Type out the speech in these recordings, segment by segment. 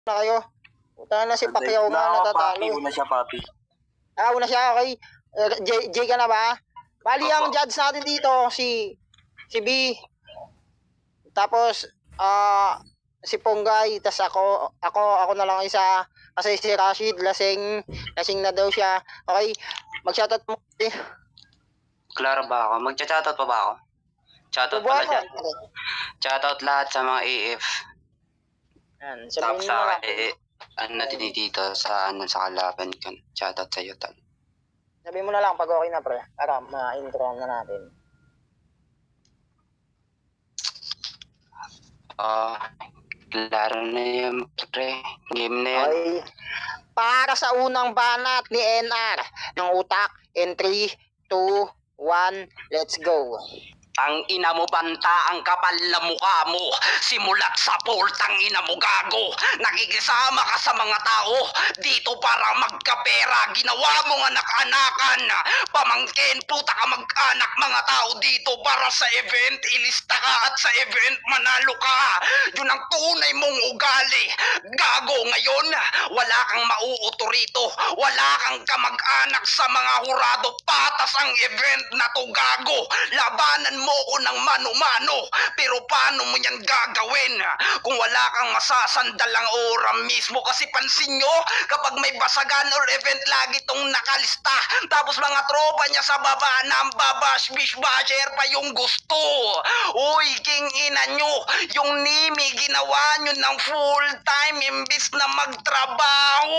na kayo. Puta na si Pacquiao nga natatalo. Una siya, papi. Una siya, okay. J ka na ba? Bali ang judge natin dito, si B. Tapos, si Ponggay, tas ako na lang isa. Kasi si Rashid, lasing na daw siya. Okay, mag-shoutout mo. Klaro ba ako? Mag-shoutout pa ba ako? Shoutout pala dyan. Shoutout lahat sa mga AF. Yan, Tapos sabihin mo sa na. ano natin dito sa kalaban ko. Shoutout sa'yo, tal. Sabihin mo na lang pag okay na, pre. Para ma-intro na natin. Klaro na yun, pre. Game na yan. Okay. Para sa unang banat ni NR ng utak in 3, 2, 1, let's go. Ang ina mo banta, ang kapal na mukha mo. Simulat sa portang ina mo gago. Nakikisama ka sa mga tao dito para magkapera. Ginawa mo anak-anakan. Pamangkin, puta ka mag-anak mga tao dito para sa event. Ilista ka at sa event manalo ka. Yun ang tunay mong ugali. Gago ngayon, wala kang mauuto rito. Wala kang kamag-anak sa mga hurado. Patas ang event na to, gago. Labanan mo ko ng mano-mano, pero paano mo yan gagawin kung wala kang masasandalang ora mismo? Kasi pansin nyo, kapag may basagan or event, lagi tong nakalista, tapos mga tropa niya sa baba ng babash-bish-basher pa yung gusto. Uy, king ina nyo, yung Nimi ginawa nyo ng full time imbis na magtrabaho.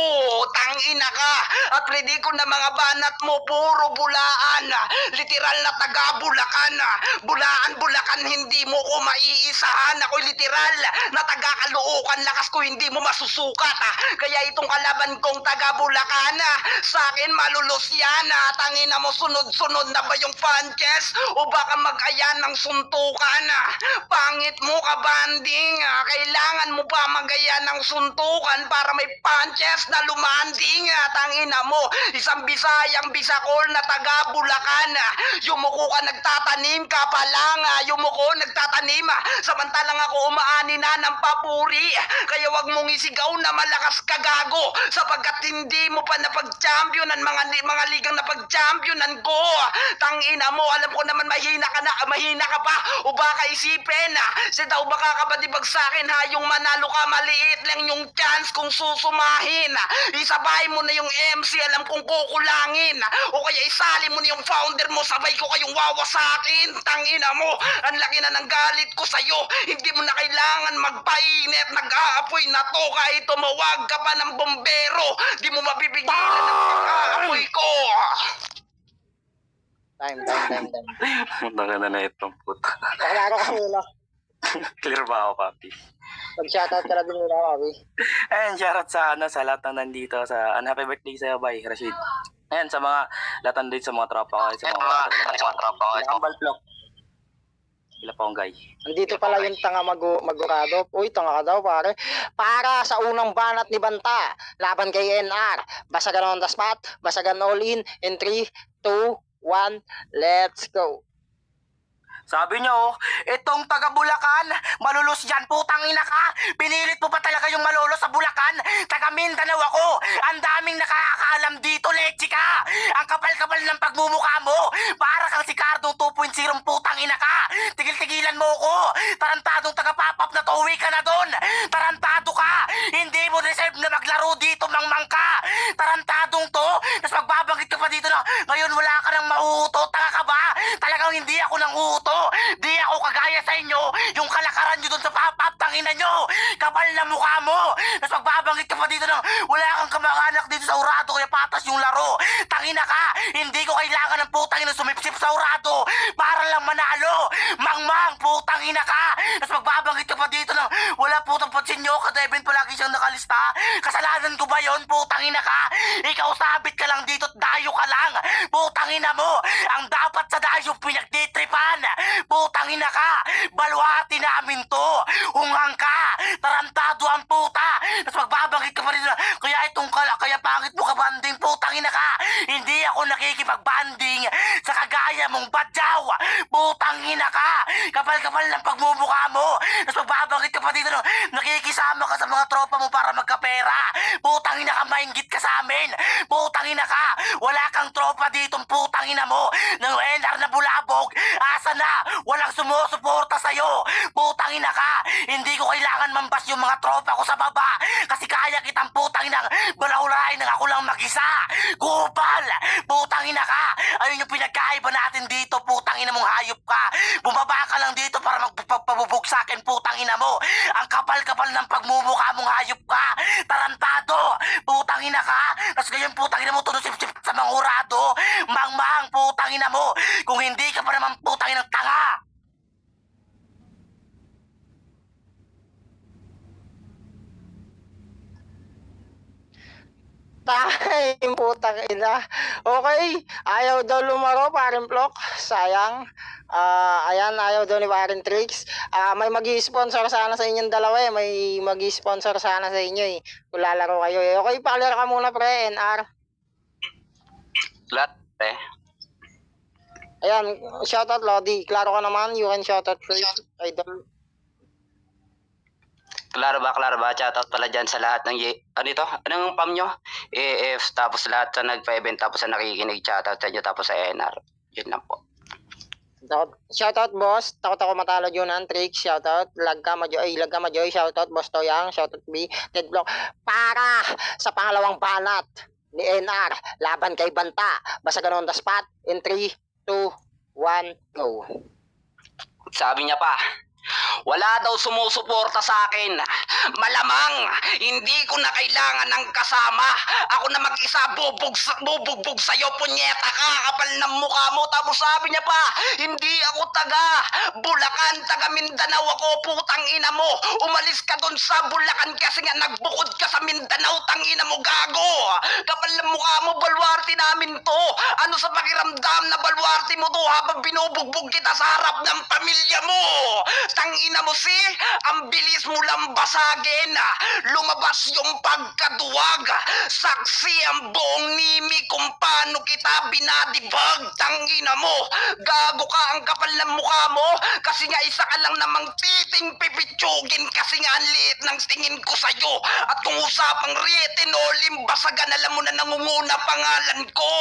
Tangina ka, at ready ko na mga banat mo puro bulaan, literal na taga-Bulacan. Bulacan, hindi mo ko maiisahan. Ako'y literal na taga-Caloocan, lakas ko hindi mo masusukat. Kaya itong kalaban kong taga-Bulacan, sa akin malulus yan. Tangina mo, sunod-sunod na ba yung punches? O baka mag-aya ng suntukan? Pangit mo ka, banding. Kailangan mo pa mag-aya ng suntukan para may punches na lumanding. Tangina mo, isang Bisayang Bisakol na taga-Bulacan. Yumuko ka, nagtatanim ka pa lang, yumuko, nagtatanim, samantalang ako umaani na ng papuri. Kaya wag mong isigaw na malakas ka, gago, sapagkat hindi mo pa napag-championan mga ligang napag-championan ko. Tangina mo, alam ko naman mahina ka pa, o baka isipin, daw baka ka ba dibag sa akin, ha, yung manalo ka, maliit lang yung chance kung susumahin. Isabay mo na yung MC, alam kong kukulangin, o kaya isali mo na yung founder mo, sabay ko kayong wawasakin. Tangina mo, ang laki na ng galit ko sa'yo. Hindi mo na kailangan magpainit, nag-aapoy na to. Kahit tumawag ka pa ng bombero, di mo mapipigilan ng pag-aapoy ko. Time. Maganda na itong puta. Nakalaro ka muna. Clear ba ako, papi? Mag-shoutout ka na din muna, papi. Ayan, shoutout sa lahat ng nandito. Happy birthday sa'yo, bye, Rashid. Ayan, sa mga lahat nandito, sa mga tropa ko, sa mga tropa ko. Ambal Plok. Sila Ponggay. Nandito pala yung tanga magurado. Uy, tanga ka daw, pare. Para sa unang banat ni Banta, laban kay NR. Basagan on the spot, basagan all in 3, 2, 1, let's go. Sabi nyo, itong taga Bulacan, malulus dyan, putang ina ka. Pinilit mo pa talaga yung malulus sa Bulacan. Taga Mindanao ako. Ang daming nakakaalam dito, leche ka. Ang kapal-kapal ng pagmumukha mo. Para kang si Cardo 2.0, putang ina ka. Tigil-tigilan mo ko. Tarantadong taga-pop-up na to, uwi ka na doon. Tarantado ka. Hindi mo deserve na maglaro dito, mangmang ka. Tarantadong to. Tapos magbabanggit ka pa dito na, ngayon wala ka nang mauuto. Tanga ka ba? Talagang hindi ako nang uuto. Di ako kagaya sa inyo, yung kalakaran nyo dun sa pop-up, tangina nyo. Kapal na mukha mo. Tapos magbabanggit ka pa dito na, wala kang kamag-anak dito sa Urado, kaya patas yung laro. Tangina ka, hindi ko kailangan ng putang ina sumipsip sa Urado para lang manalo. Mangmang, putang ina ka. Tapos magbabanggit ka pa dito na, wala putang pansin nyo, kada event palagi siyang nakalista. Kasalanan ko ba yun, putang ina ka? Ikaw sabit ka lang dito, dayo ka lang. Putang ina mo, ang dapat sa dayo pinagtitripan. Putang ina ka, baluhati namin to. Hungang ka, tarantado ang puta. Tapos magbabanggit ka pa rin na, kaya pangit mo ka, banding, putang ina ka. Hindi ako nakikipag-banding sa kagaya mong badyaw. Putang ina ka, kapal-kapal ng pagmumukha mo. Tapos magbabanggit ka pa dito na, nakikisama ka sa mga tropa tropa mo para magkapera. Putang ina ka, mainggit ka sa amin. Putang ina ka, wala kang tropa ditong putang ina mo. Nang NR na bulabog, asa na, walang sumusuporta sa'yo. Putang ina ka, hindi ko kailangan mambas yung mga tropa ko sa baba. Kasi kaya kitang putang ina balawlain nang ako lang mag-isa. Kupal, putang ina ka. Ayun yung pinagkaiba natin dito, putang ina mong hayop ka. Bumaba ka lang dito para magpabubog sa akin, putang ina mo. Ang kapal-kapal ng pagmumukha mong hayop ka. Tarantado, putang ina ka. Tapos ngayon putang ina mo tunusip-sip sa mangurado. Mangmang, putang ina mo. Kung hindi ka pa naman putang ina tanga. Time, putang ina. Okay, ayaw daw lumaro, parin Plok. Sayang. Ayan, ayaw daw ni parin Trix. May mag-i-sponsor sana sa inyong dalawa eh. May mag-i-sponsor sana sa inyo eh. Kung lalaro kayo eh. Okay, pakilaro ka muna pre, NR. Lahat, eh. Ayan, shoutout Lodi. Klaro ka naman, you can shoutout please. Idol. Klaro ba? Shoutout pala dyan sa lahat ng ano ito? Anong pam nyo? AF, tapos lahat sa nagpa-event, tapos sa nakikinig, shoutout sa inyo, tapos sa NR. Yun lang po. Shoutout boss, takot ako matalo Junan, Trix, shoutout, lag ka majoy, shoutout boss Toyang, shoutout B, Deadblock, para sa pangalawang banat ni NR, laban kay Banta, basta ganun the spot, in 3, 2, 1, go. Sabi niya pa, wala daw sumusuporta sa akin. Malamang, hindi ko na kailangan ng kasama. Ako na mag-isa, bubugbog sa'yo, punyeta ka, kapal ng mukha mo. Tapos sabi niya pa, hindi ako taga Bulacan, taga Mindanao ako, putang ina mo. Umalis ka dun sa Bulacan kasi nga nagbukod ka sa Mindanao, tangina mo gago. Kapal ng mukha mo, balwarte namin to. Ano sa pakiramdam na balwarte mo to habang binubugbog kita sa harap ng pamilya mo? Tangina mo si, ang bilis mo lang basagin. Lumabas yung pagkaduwag. Saksi ang buong nimi kung paano kita binadibag. Tangina mo, gago ka, ang kapal ng mukha mo. Kasi nga isa ka lang namang titing pipitsugin. Kasi nga ang liit ng tingin ko sa'yo. At kung usapang retinolim, basagan, alam mo na nangunguna pangalan ko.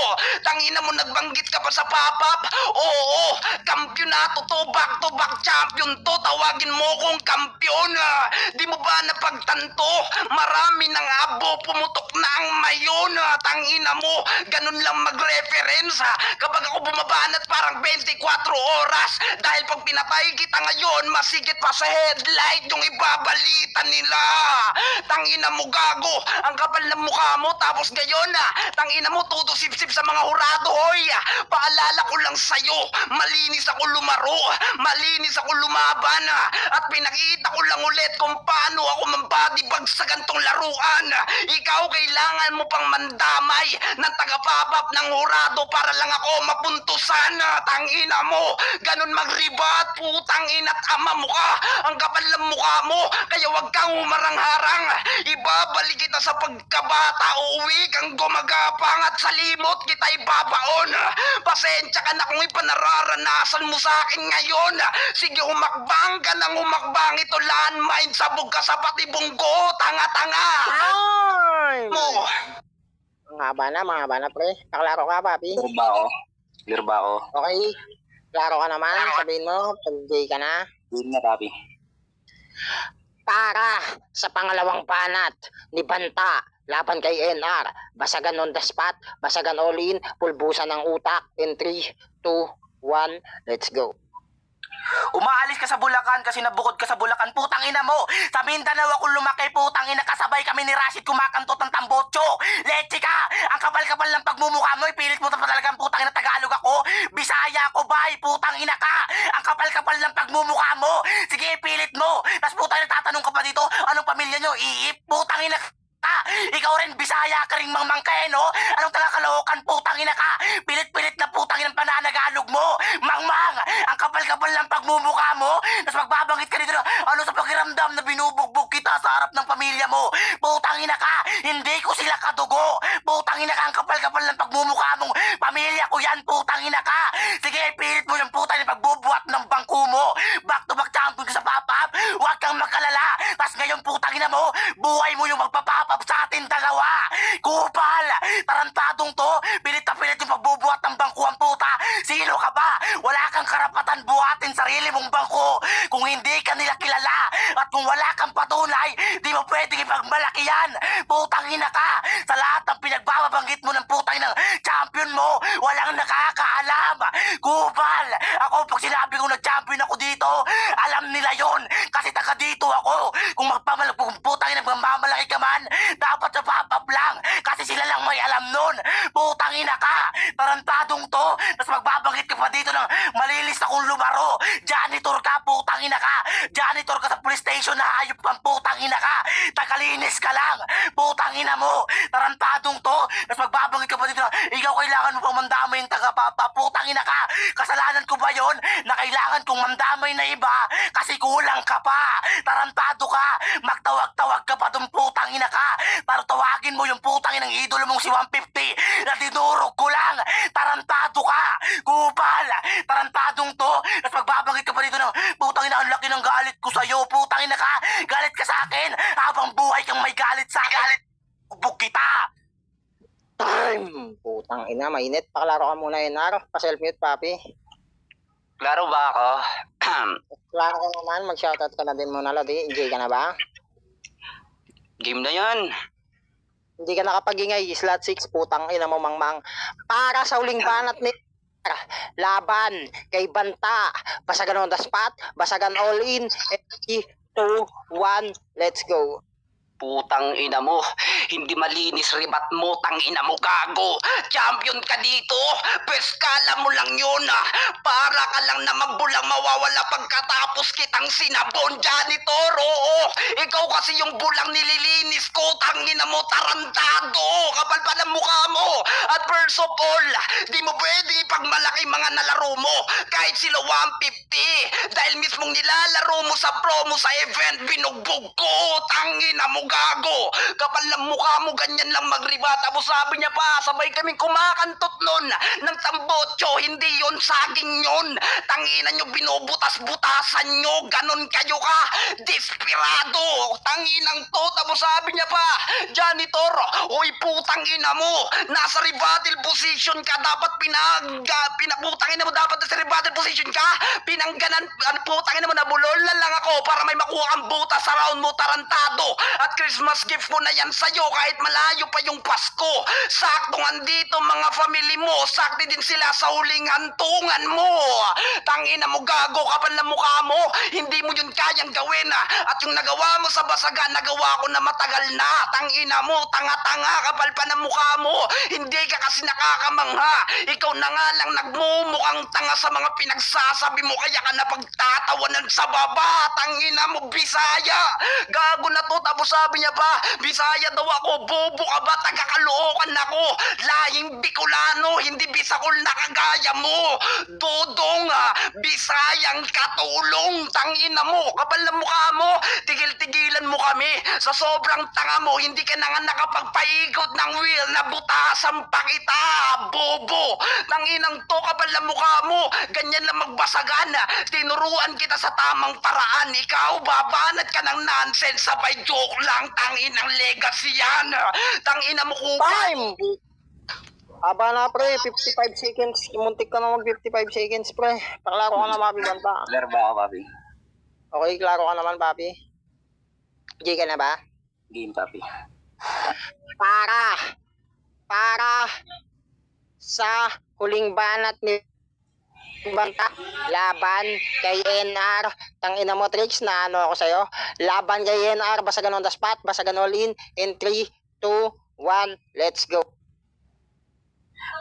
Tangina mo, nagbanggit ka pa sa pop-up? Oo, kampyonato to, back-to-back champion to. Tawagin mo kong kampiyon. Di mo ba napagtanto? Marami ng abo, pumutok na ang mayon. Tangina mo, ganun lang mag-reference. Kapag ako bumabanat parang 24 oras. Dahil pag pinatay kita ngayon, masigit pa sa headlight yung ibabalita nila. Tangina mo gago, ang kapal ng mukha mo. Tapos gayon, tangina mo, tutusip-sip sa mga hurado. Hoy, paalala ko lang sa'yo, malinis ako lumaro, malinis ako lumaban. At pinakita ko lang ulit kung paano ako mambadibag sa gantong laruan. Ikaw kailangan mo pang mandamay ng tagapapap ng hurado para lang ako mapuntusan. Tangina mo, ganun magribat, putang ina't ama mo ka. Ang kapal ng mukha mo, kaya wag kang humarang-harang. Ibabalik kita sa pagkabata, uuwi kang gumagapang at sa limot kita ibabaon. Pasensya ka na kung ipanararanasan mo sa akin ngayon. Sige, humakbang ka ng humakbang, ito landmine, sabog ka sa patibunggo, tanga-tanga. Ay! Mo. Mga bana pre. Paklaro ka papi. Clear ba ako? Okay. Klaro ka naman, sabihin mo, pag-gay ka na. Clear na, papi. Para sa pangalawang banat ni Banta, laban kay NR, basagan on the spot, basagan all in, pulbusan ng utak, in 3, 2, 1, let's go. Umaalis ka sa Bulacan kasi nabukod ka sa Bulacan, putang ina mo. Sa Mindanao ako lumaki, putang ina, kasabay kami ni Rashid kumakantot ng tambotso. Leche ka, ang kapal-kapal ng pagmumukha mo, ipilit mo talagang putang ina Tagalog ako. Bisaya ako, bay, putang ina ka. Ang kapal-kapal ng pagmumukha mo. Sige, ipilit mo. Tapos putang ina, tatanong ka pa dito, anong pamilya nyo? Iip, putang ina ka. Ikaw rin, Bisaya ka rin mangmangke, no? Anong taga-Caloocan, putang ina ka? Pilit-pilit na putang ina pananagalog mo. Mangmang, ang kapal-kapal ng pagmumukha mo. Tapos magbabanggit ka dito, ano sa pakiramdam na binubugbog kita sa harap ng pamilya mo? Putang ina ka, hindi ko sila kadugo. Putang ina ka, ang kapal-kapal ng pagmumukha mong pamilya ko yan, putang ina ka. Sige, pilit mo yung putang ina pagbubuhat ng bangko mo. Back-to-back champion ka sa pop-up. Huwag kang makalala. Tapos ngayon ngayon, putang ina mo, buhay mo yung magpapapap sa atin dalawa. Kupal, tarantadong to, pilit na pilit yung pagbubuhat ng bangkuhan, puta. Sino ka ba? Wala kang karapatan buhatin sarili mong bangko kung hindi ka nila kilala. At kung wala kang patunay, di mo pwedeng ipagmalaki yan. Putang ina ka. Sa lahat ng pinagbababanggit mo ng putang ng champion mo, walang nakakaalam. Kupal, ako pag sinabi ko na champion ako dito, alam nila yon kasi taga dito ako. Kung putang ina magmamalaki ka man, dapat sa papap lang kasi sila lang may alam nun. Putang ina ka. Tarantadong to. Tapos magbabanggit ka pa dito ng malilis akong lumaro. Janitor ka, putang ina ka. Janitor ka sa police station na hayop kang putang ina ka. Tagalinis ka lang. Putang ina mo. Tarantadong to. Tapos magbabanggit ka pa dito na ikaw kailangan mo pang mandamay yung tagapapa. Putang ina ka. Kasalanan ko ba yon na kailangan kong mandamay na iba kasi kulang ka pa. Tarantado ka. Magtawag-tawag ka pa dun, putang ina ka. Pero tawagin mo yung putang inang idolo mong si 150 na dinurog ko lang. Tarantado ka. Kupal. Tarantadong to. Tapos magbabanggit ka pa dito ng putang ina, ang laki ng galit ko sa'yo. Putang ina ka. Galit ka sa akin. Habang buhay kang may galit sa akin. Ubog kita. Time! Putang ina, mainit. Paklaro ka muna, NR. Pa-self-mute, papi. Klaro ba ako? Klaro ka naman, mag-shoutout ka na din muna, Lodi. Enjoy ka na ba? Game na yan. Hindi ka nakapag-ingay, slot 6, putang ina mo, mangmang. Para sa huling banat ni laban kay Banta. Basagan on the spot, basagan all in. 3, 2, 1, let's go. Putang ina mo, hindi malinis ribat mo, tang ina mo gago. Champion ka dito, peskala mo lang yun Para ka lang na magbulang mawawala pagkatapos kitang sinabon, janitor. Oo, ikaw kasi yung bulang nililinis ko, tang ina mo tarantado. Kapal pa ng mukha mo. At first of all, di mo pwede ipagmalaki mga nalaro mo. Kahit sila 150, dahil mismong nilalaro mo sa promo sa event, binugbog ko, tang ina mo gago. Kapal ng mukha mo, ganyan lang magriba. Tapos sabi niya pa, sabay kaming kumakantot nun ng tambotso. Hindi yon saging yon. Tangina nyo, binubutas-butasan nyo. Ganon kayo ka. Desperado. Tanginang to. Tapos sabi niya pa, janitor, oy putang ina mo. Nasa rebattle position ka. Dapat putang ina mo, dapat nasa rebattle position ka. Pinangganan, putang ina mo, nabulol na lang ako para may makuha kang butas sa round mo, tarantado. At Christmas gift ko na yan sa'yo kahit malayo pa yung Pasko. Sakto andito mga family mo. Sakto din sila sa huling hantungan mo. Tangina mo gago, kapal na mukha mo. Hindi mo yun kayang gawin At yung nagawa mo sa basagan, nagawa ko na matagal na. Tangina mo, tanga-tanga, kapal pa ng mukha mo. Hindi ka kasi nakakamangha. Ikaw na nga lang nagmumukhang tanga sa mga pinagsasabi mo. Kaya ka napagtatawanan sa baba. Tangina mo, Bisaya. Gago na to. Tapos sabi niya pa, Bisaya daw ako, bobo ka ba, taga-Caloocan ako, lahing Bicolano, hindi Bisakol na kagaya mo, dodong, Bisayang katulong, tangina mo, kapal na mukha mo, tigil-tigilan mo kami, sa sobrang tanga mo, hindi ka na nga nakapagpaikot ng wheel, nabutasan pa kita, bobo, tanginang to, kapal na mukha mo, ganyan lang magbasagan, tinuruan kita sa tamang paraan, ikaw, babanat ka ng nonsense, sabay joke lang, tanginang legacy yan. Tangina mo ko. Time! Aba na, pre. 55 seconds. Muntik ka na mag 55 seconds, pre. Paklaro ka na, papi, Banta. Klaro ba ako, papi? Okay, klaro ka naman, papi. Enjoy ka na ba? Game, papi. Para sa huling banat ni Banta, laban kay NR. Tangina mo, Trix, na ano ako sa'yo. Laban kay NR, basagan on the spot, basagan all in 3, 2, 1, let's go.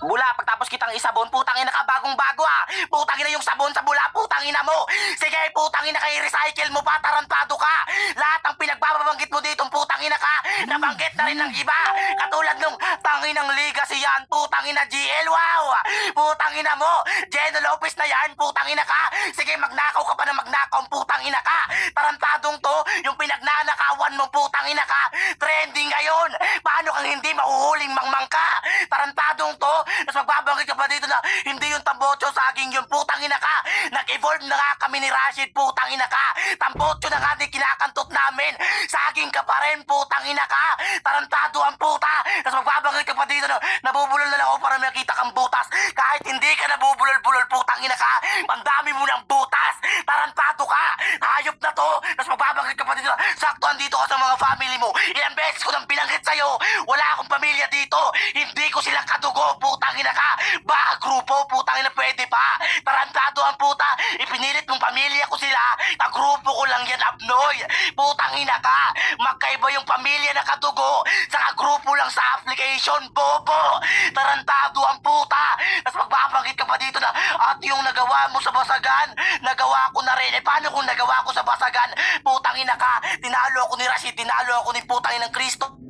Bula, pagtapos kitang isabon, putang ina ka, bagong-bago Putang ina yung sabon sa bula, putang ina mo. Sige, putang ina ka, i-recycle mo pa, tarantado ka. Lahat ng pinagbabanggit mo dito, putang ina ka, nabanggit na rin ng iba. Katulad nung tanginang legacy yan, putang ina GL, wow. Putang ina mo, Geno Lopez na yan, putang ina ka. Sige, magnakaw ka pa na magnakaw, putang ina ka. Tarantadong to, yung pinagnanakawan mo, putang ina ka. Trending ngayon, paano kang hindi mahuhuling mangmang ka? Tarantadong to, Tapos magbabanggit ka pa dito na hindi yung tambotso saging yun, putang ina ka. Nag-evolve na nga kami ni Rashid, putang ina ka. Tambotso na nga din kinakantot namin. Saging ka pa rin, putang ina ka. Tarantado ang puta. Tapos magbabanggit ka pa dito na nabubulol na lang ako para makita kang butas. Kahit hindi ka nabubulol-bulol, putang ina ka. Pandami mo ng butas. Tarantado ka. Hayop na to. Tapos magbabanggit ka pa dito na sakto andito ka sa mga family mo. Ilang beses ko nang binanggit sa'yo. Wala akong pamilya dito. Hindi ko silang kadugo, putang ina ka. Baka grupo, putang ina pwede pa. Tarantado ang puta. Ipinilit mong pamilya ko sila. Kagrupo ko lang yan, Abnoy. Putang ina ka. Magkaiba yung pamilya na kadugo. Sa kagrupo lang sa application, bobo. Tarantado ang puta. Tapos magbabanggit ka pa dito na at yung nagawa mo sa basagan, nagawa ko na rin. Paano kung nagawa ko sa basagan? Putang ina ka. Tinalo ako ni Rashid. Tinalo ako ni putang inang Kristo.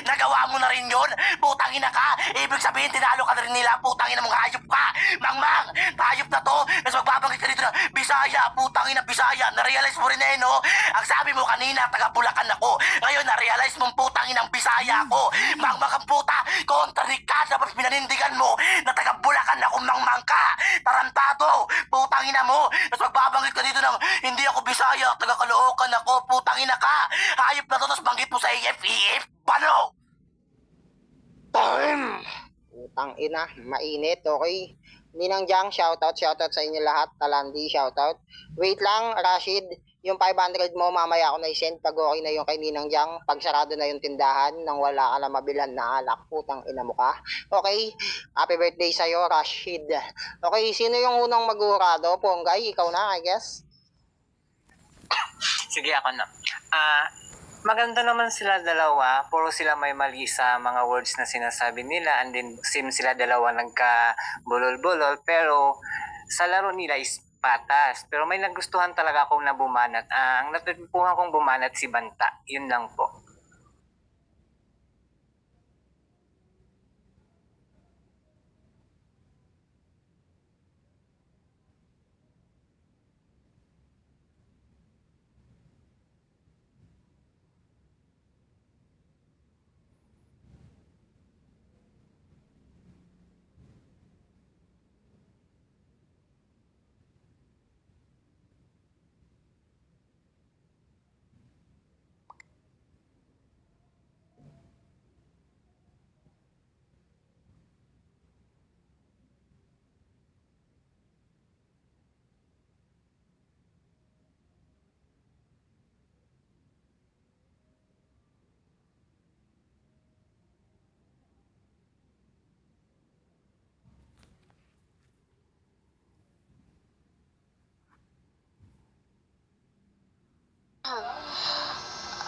Nagawa mo na rin yun? Putang ina ka. Ibig sabihin, tinalo ka na rin nila. Putang ina mong hayop ka. Mangmang, hayop na to. Tapos magbabanggit ka dito na Bisaya, putang ina Bisaya. Na-realize mo rin na no? Ang sabi mo kanina, taga Bulacan ako. Ngayon, na-realize mong putang inang Bisaya ako. Mangmang ang puta. Kontradik ka. Dapat pinanindigan mo na taga Bulacan ako, mangmang ka. Tarantado. Putang ina mo. Tapos magbabanggit ka dito ng hindi ako Bisaya. Taga Caloocan ako. Putang ina ka. Hayop na to. Tapos banggit mo sa AFEF. Bano? Time! Utang ina, mainit, okay? Ninang Jang, shoutout sa inyo lahat. Talandi, shoutout. Wait lang, Rashid, yung 500 mo, mamaya ako na-send pag okay na yung kay Ninang Jang. Pag sarado na yung tindahan, nang wala ka na mabilhan na alak, putang ina mo ka. Okay? Happy birthday sa'yo, Rashid. Okay, sino yung unang mag-urado? Ponggay, ikaw na, I guess. Sige, ako na. Maganda naman sila dalawa. Puro sila may mali sa mga words na sinasabi nila. And then, same sila dalawa nagka-bulol-bulol. Pero, sa laro nila is patas. Pero may nagustuhan talaga akong nabumanat. Ang natutupuhan kong bumanat si Banta. Yun lang po.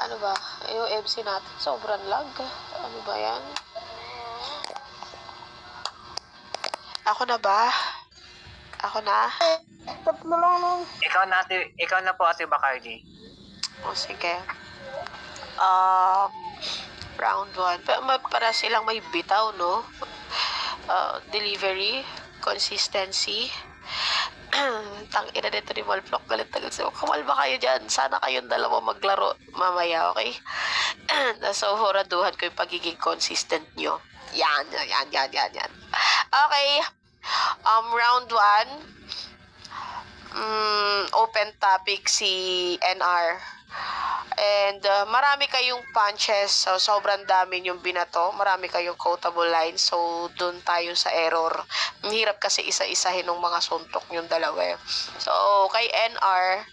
Ano ba? Yung MC natin, sobrang lag. Ano ba yan? Ako na ba? Ako na? Tatlo lang nung. Ikaw na po, Ate Bacardi. O, sige. Round 1. Para silang may bitaw, no? Delivery, consistency. Tang ina nito ni Malplok, galit-galit sa'yo. Kamalma kayo dyan. Sana kayong dalawa maglaro mamaya, okay? So, horaduhan ko yung pagiging consistent nyo. Yan. Okay. Round 1. Open topic si NR. And marami kayong punches. So, sobrang dami yung binato. Marami kayong quotable lines. So, dun tayo sa error. Ang hirap kasi isa-isahin ng mga suntok yung dalawa. So, kay NR,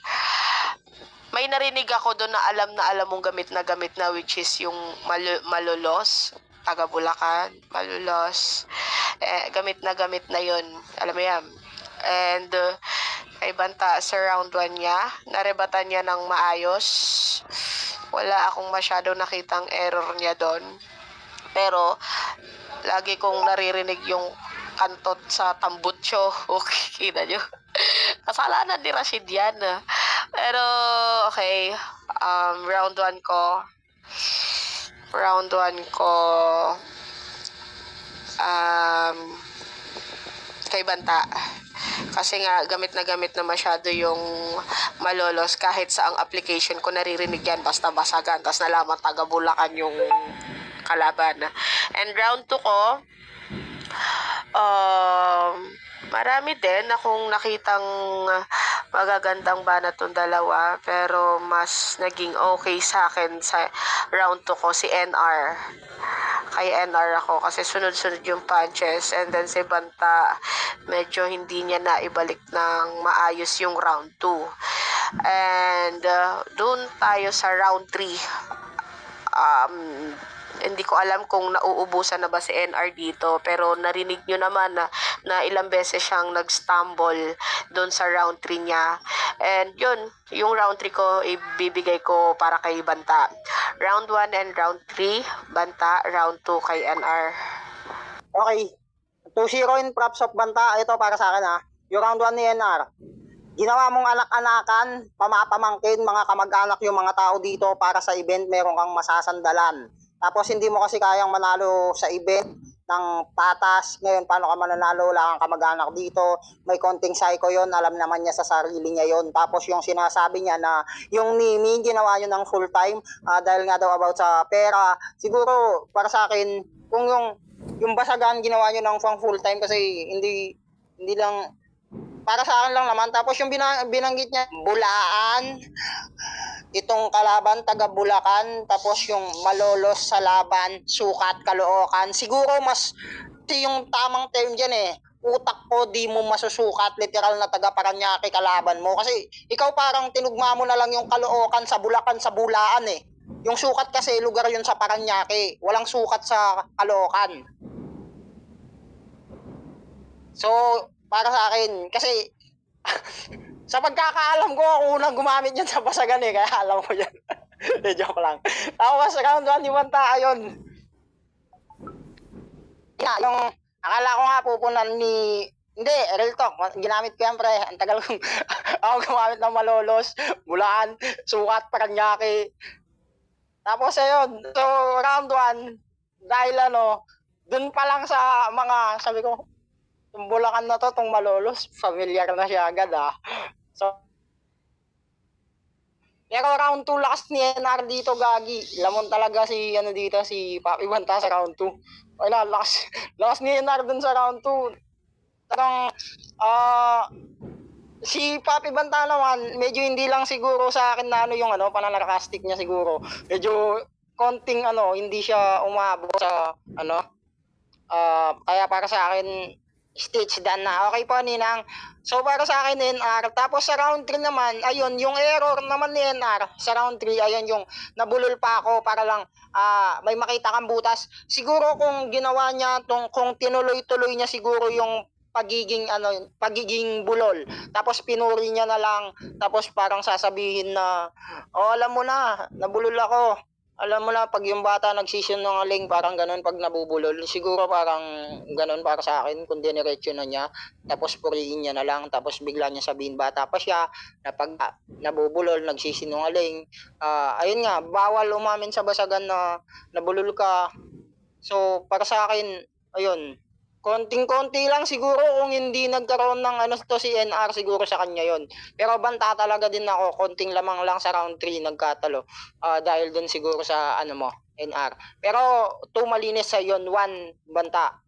may narinig ako doon na alam mong gamit na which is yung malulos. Taga Bulacan, malulos. Gamit na yun. Alam mo yan. And, kay Banta sa round 1 niya, narebatan niya ng maayos. Wala akong masyado nakitang error niya doon. Pero, lagi kong naririnig yung kantot sa tambutso. Okay na nyo. Kasalanan ni Rashid yan. Pero, okay. Round 1 ko, kay Banta. Kasi nga, gamit na masyado yung malolos. Kahit sa ang application ko, naririnig yan. Basta basagan. Tapos nalaman taga Bulacan yung kalaban. And round 2 ko, Marami din akong nakitang magagandang banat tong dalawa, pero mas naging okay sa akin sa round 2 ko si NR. Kay NR ako kasi sunod-sunod yung punches, and then si Banta medyo hindi niya naibalik ng maayos yung round 2. And doon tayo sa round 3. Hindi ko alam kung nauubusan na ba si NR dito, pero narinig nyo naman na ilang beses siyang nag-stumble doon sa round 3 niya. And yun, yung round 3 ko ibibigay ko para kay Banta. Round 1 and round 3 Banta, round 2 kay NR. Okay. 2-0 in props of Banta. Ito para sa akin ha. Yung round 1 ni NR. Ginawa mong anak-anakan, pamapamangkin, mga kamag-anak yung mga tao dito para sa event, meron kang masasandalan. Tapos hindi mo kasi kayang manalo sa event ng patas. Ngayon, paano ka mananalo? Wala kang kamag-anak dito. May konting psycho yon, alam naman niya sa sarili niya yon. Tapos yung sinasabi niya na yung Nimi, ginawa niyo ng full time dahil nga daw about sa pera. Siguro, para sa akin, kung yung basagan ginawa niyo ng full time kasi hindi lang para sa akin lang naman. Tapos yung binanggit niya, Bulaan, itong kalaban taga Bulacan, tapos yung malolos sa laban, sukat, Caloocan. Siguro mas yung tamang term dyan utak ko di mo masusukat, literal na taga Paranaque kalaban mo. Kasi ikaw parang tinugma mo na lang yung Caloocan sa Bulacan sa Bulaan Yung sukat kasi lugar yun sa Paranaque, walang sukat sa Caloocan. So, para sa akin, kasi sa pagkakaalam ko, ako unang gumamit yan sa basagan kaya alam ko yan. Joke lang. Tapos round 1 ni Banta, ayun. Yung akala ko nga pupunan ni... Hindi, real talk. Ginamit ko yan, pre. Ang tagal kong ako gumamit ng malolos, Bulaan, sukat, Paranaque. Tapos ayun, so round 1, dahil dun pa lang sa mga, sabi ko, yung Bulacan na to, tong malolos, familiar na siya agad So, pero round 2 lakas ni NR dito, gagi. Lamon talaga si dito, si Papi Banta sa round 2. Wala, lakas ni NR dun sa round 2. Tarang, si Papi Banta naman, medyo hindi lang siguro sa akin na yung pananarkastic niya siguro. Medyo konting hindi siya umabot sa kaya para sa akin, stage done na. Okay po, Ninang. So, para sa akin, NR. Tapos sa round 3 naman, ayun, yung error naman ni NR sa round 3, ayun, yung nabulol pa ako para lang may makita kang butas. Siguro kung ginawa niya, kung tinuloy-tuloy niya siguro yung pagiging bulol. Tapos pinuri niya na lang. Tapos parang sasabihin na, alam mo na, nabulol ako. Alam mo na, pag yung bata nagsisinungaling, parang ganun pag nabubulol. Siguro parang ganun para sa akin, kung diniretso na niya, tapos purihin niya na lang, tapos bigla niya sabihin bata pa siya, na pag nabubulol, nagsisinungaling. Ayun nga, bawal umamin sa basagan na nabulol ka. So, para sa akin, ayun, konting-konti lang siguro kung hindi nagkaroon ng si NR, siguro sa kanya yon. Pero Banta talaga din ako, konting lamang lang sa round 3 nagkatalo. Dahil dun siguro sa NR. Pero 2 malinis sa yon, 1 Banta.